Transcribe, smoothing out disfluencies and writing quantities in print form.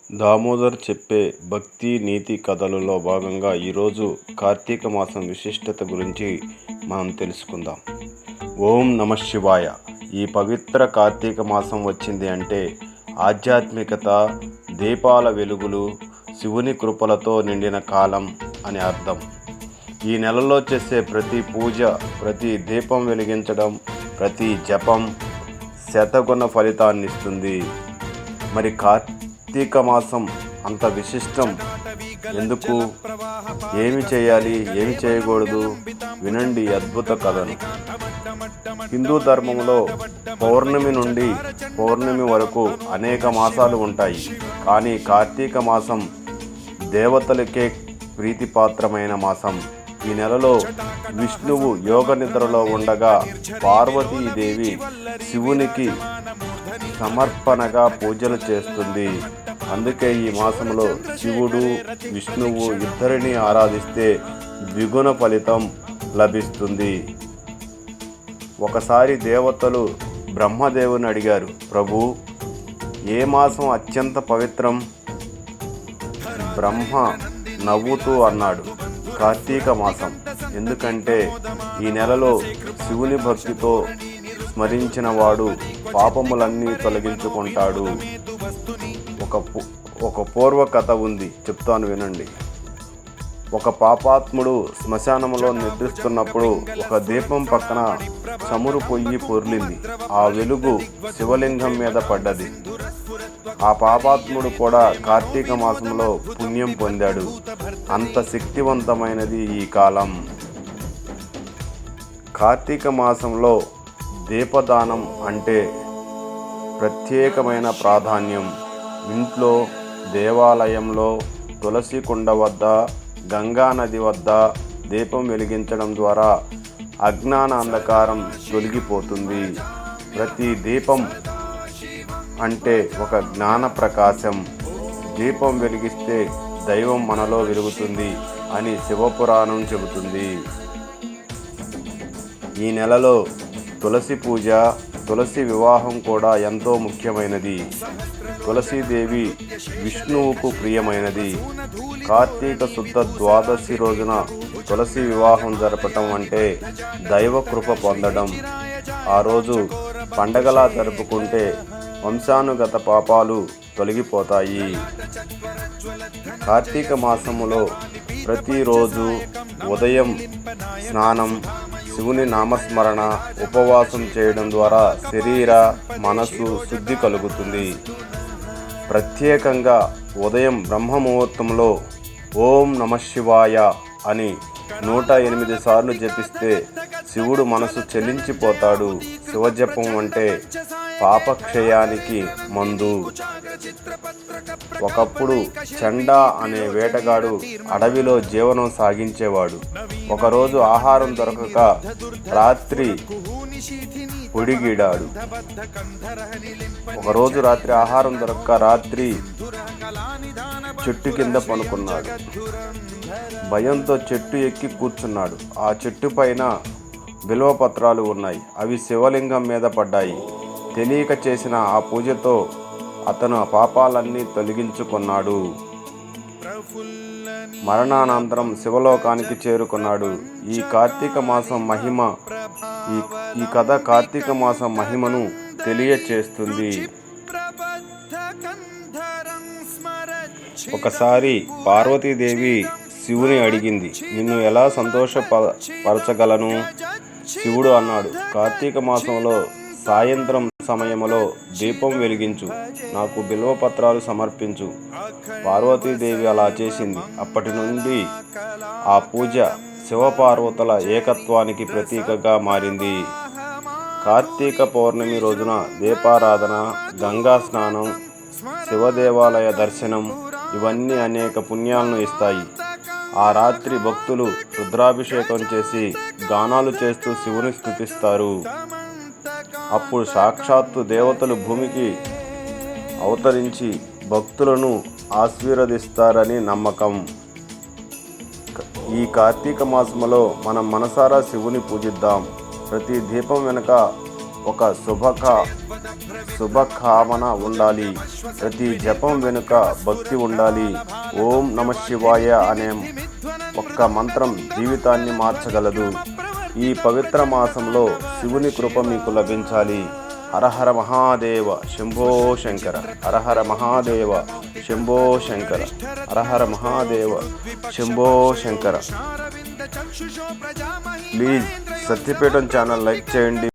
దామోదర్ చెప్పే భక్తి నీతి కథలలో భాగంగా ఈరోజు కార్తీక మాసం విశిష్టత గురించి మనం తెలుసుకుందాం. ఓం నమః శివాయ. ఈ పవిత్ర కార్తీక మాసం వచ్చింది అంటే ఆధ్యాత్మికత, దీపాల వెలుగులు, శివుని కృపలతో నిండిన కాలం అని అర్థం. ఈ నెలలో చేసే ప్రతి పూజ, ప్రతి దీపం వెలిగించడం, ప్రతి జపం శతగుణ ఫలితాన్నిస్తుంది. మరి కార్తీక మాసం అంత విశిష్టం ఎందుకు? ఏమి చేయాలి, ఏమి చేయకూడదు? వినండి అద్భుత కథను. హిందూ ధర్మంలో పౌర్ణమి నుండి పౌర్ణమి వరకు అనేక మాసాలు ఉంటాయి. కానీ కార్తీక మాసం దేవతలకే ప్రీతిపాత్రమైన మాసం. ఈ నెలలో విష్ణువు యోగ నిద్రలో ఉండగా పార్వతీదేవి శివునికి సమర్పణగా పూజలు చేస్తుంది. అందుకే ఈ మాసంలో శివుడు, విష్ణువు ఇద్దరిని ఆరాధిస్తే ద్విగుణ ఫలితం లభిస్తుంది. ఒకసారి దేవతలు బ్రహ్మదేవుని అడిగారు, ప్రభు, ఏ మాసం అత్యంత పవిత్రం? బ్రహ్మ నవ్వుతూ అన్నాడు, కార్తీక మాసం. ఎందుకంటే ఈ నెలలో శివుని భక్తితో స్మరించిన వాడు పాపములన్నీ తొలగించుకుంటాడు. ఒక పూర్వ కథ ఉంది, చెప్తాను వినండి. ఒక పాపాత్ముడు శ్మశానంలో నిద్రిస్తున్నప్పుడు ఒక దీపం పక్కన చమురు పొయ్యి పొర్లింది. ఆ వెలుగు శివలింగం మీద పడ్డది. ఆ పాపాత్ముడు కూడా కార్తీక మాసంలో పుణ్యం పొందాడు. అంత శక్తివంతమైనది ఈ కాలం. కార్తీక మాసంలో దీపదానం అంటే ప్రత్యేకమైన ప్రాధాన్యం. ఇంట్లో, దేవాలయంలో, తులసి కుండ వద్ద, గంగా నది వద్ద దీపం వెలిగించడం ద్వారా అజ్ఞాన అంధకారం తొలగిపోతుంది. ప్రతి దీపం అంటే ఒక జ్ఞాన ప్రకాశం. దీపం వెలిగిస్తే దైవం మనలో వెలుగుతుంది అని శివపురాణం చెబుతుంది. ఈ నెలలో తులసి పూజ, తులసి వివాహం కూడా ఎంతో ముఖ్యమైనది. తులసీదేవి విష్ణువుకు ప్రియమైనది. కార్తీక శుద్ధ ద్వాదశి రోజున తులసి వివాహం జరపటం అంటే దైవ కృప పొందడం. ఆ రోజు పండగలా జరుపుకుంటే వంశానుగత పాపాలు తొలగిపోతాయి. కార్తీక మాసములో ప్రతిరోజు ఉదయం స్నానం, శివుని నామస్మరణ, ఉపవాసం చేయడం ద్వారా శరీర, మనసు శుద్ధి కలుగుతుంది. ప్రత్యేకంగా ఉదయం బ్రహ్మముహూర్తంలో ఓం నమః శివాయ అని 108 సార్లు జపిస్తే శివుడు మనసు చెల్లించిపోతాడు. శివజపం అంటే పాపక్షయానికి మందు. ఒకప్పుడు చండా అనే వేటగాడు అడవిలో జీవనం సాగించేవాడు. ఒకరోజు ఆహారం దొరకక రాత్రి పొడిగిడాడు. రాత్రి చెట్టు కింద పనుకున్నాడు. భయంతో చెట్టు ఎక్కి కూర్చున్నాడు. ఆ చెట్టు పైన బిల్వపత్రాలు ఉన్నాయి. అవి శివలింగం మీద పడ్డాయి. తెలియక చేసిన ఆ పూజతో అతను పాపాలన్నీ తొలగించుకున్నాడు. మరణానంతరం శివలోకానికి చేరుకున్నాడు. ఈ కథ కార్తీక మాసం మహిమను తెలియచేస్తుంది. ఒకసారి పార్వతీదేవి శివుని అడిగింది, నిన్ను ఎలా సంతోషపరచగలను? శివుడు అన్నాడు, కార్తీక మాసంలో సాయంత్రం సమయంలో దీపం వెలిగించు, నాకు బిల్వపత్రాలు సమర్పించు. పార్వతీదేవి అలా చేసింది. అప్పటి నుండి ఆ పూజ శివపార్వతుల ఏకత్వానికి ప్రతీకగా మారింది. కార్తీక పౌర్ణమి రోజున దీపారాధన, గంగా స్నానం, శివదేవాలయ దర్శనం ఇవన్నీ అనేక పుణ్యాలను ఇస్తాయి. ఆ రాత్రి భక్తులు రుద్రాభిషేకం చేసి గానాలు చేస్తూ శివుని స్తుతిస్తారు. అప్పుడు సాక్షాత్తు దేవతలు భూమికి అవతరించి భక్తులను ఆశీర్వదిస్తారని నమ్మకం. ఈ కార్తీక మాసంలో మనం మనసారా శివుని పూజిద్దాం. ప్రతి దీపం వెనుక ఒక శుభకామన ఉండాలి. ప్రతి జపం వెనుక భక్తి ఉండాలి. ఓం నమః శివాయ అనే ఒక్క మంత్రం జీవితాన్ని మార్చగలదు. ఈ పవిత్ర మాసంలో శివుని కృప మీకు లభించాలి. Hara Hara Mahadeva Shambho Shankara. Hara Hara Mahadeva Shambho Shankara. Hara Hara Mahadeva Shambho Shankara. Please Satyapeetham channel like చేయండి.